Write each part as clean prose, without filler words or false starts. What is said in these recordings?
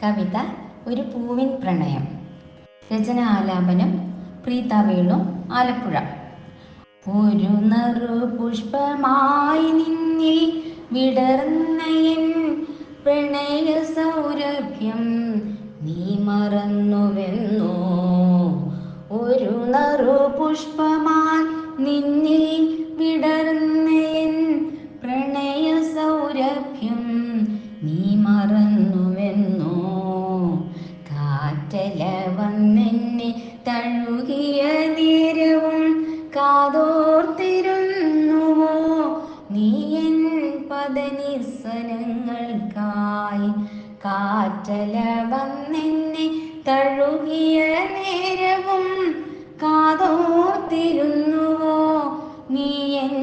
കവിത ഒരു പൂവിൻ പ്രണയം. രചന ആലാപനം പ്രീത വേണു, ആലപ്പുഴ. ഒരു നറു പുഷ്പമായി നിന്നിൽ വിടർന്ന എൻ പ്രണയ സൗരഭ്യം നീ മറന്നുവെന്നോ. ഒരു നറു പുഷ്പമായി നിന്നിൽ വിടർന്ന എൻ പ്രണയ സൗരഭ്യം നീ മറന്നുവെന്നോ. കാറ്റല വന്നെന്നെ തഴുകിയ നേരവും കാതോർത്തിരുന്നുവോ നീ എൻ പദനിസ്വനങ്ങൾക്കായി. കാറ്റല വന്നെന്നെ തഴുകിയ നേരവും കാതോർത്തിരുന്നുവോ നീ എൻ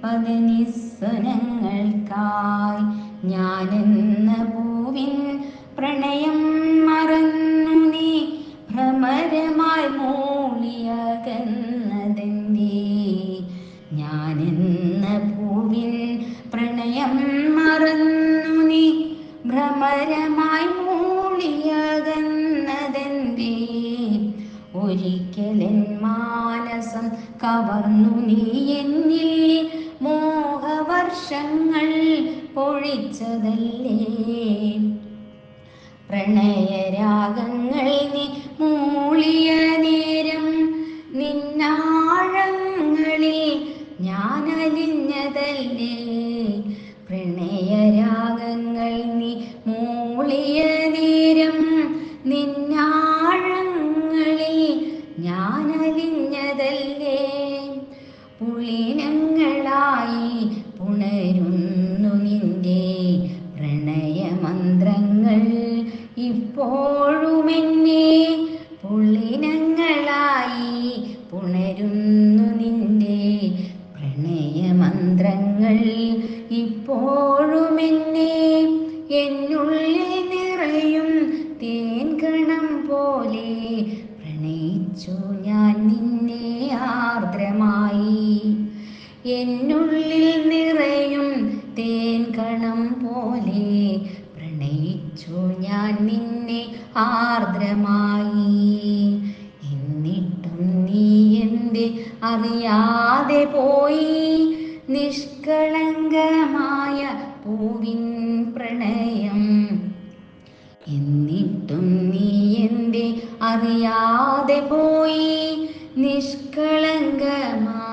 പദനിസ്വനങ്ങൾക്കായി. ഞാനെന്ന പൂവിൻ പ്രണയം മറന്നു നീ ഭ്രമരമായി മൂളിയകന്നതെന്തേ. ഞാനെന്ന പൂവിൻ പ്രണയം മറന്നു നീ ഭ്രമരമായി മൂളിയകന്നതെന്തേ. ഒരിക്കലെൻ മാനസം കവർന്നു നീ എന്നിൽ മോഹവർഷങ്ങൾ പൊഴിച്ചതല്ലേ. പ്രണയരാഗങ്ങൾ നീ മൂളിയ നേരം നിന്നാഴങ്ങളിൽ ഞാനലിഞ്ഞതല്ലേ. പ്രണയരാഗങ്ങൾ നീ മൂളിയ നേരം നിന്നാഴങ്ങളിൽ ഞാനലിഞ്ഞതല്ലേ. പുളിനങ്ങളായി പുണരുന്നു നിന്റെ പ്രണയമന്ത്രങ്ങൾ ഇപ്പോഴുമെന്നെ. പുളിനങ്ങളായി പുണരുന്നു നിന്റെ പ്രണയമന്ത്രങ്ങൾ ഇപ്പോഴുമെന്നെ. എന്നുള്ളിൽ നിറയും തേൻകണം പോലെ പ്രണയിച്ചു ഞാൻ നിന്നെ ആർദ്രമായി. എന്നുള്ളിൽ നിറയും തേൻകണം പോലെ പ്രണയിച്ചു ഞാൻ നിന്നെ ആർദ്രമായി. എന്നിട്ടും നീ എന്തേ അറിയാതെ പോയി നിഷ്കളങ്കമായ പൂവിൻ പ്രണയം. എന്നിട്ടും നീ എന്തേ അറിയാതെ പോയി നിഷ്കളങ്കമായ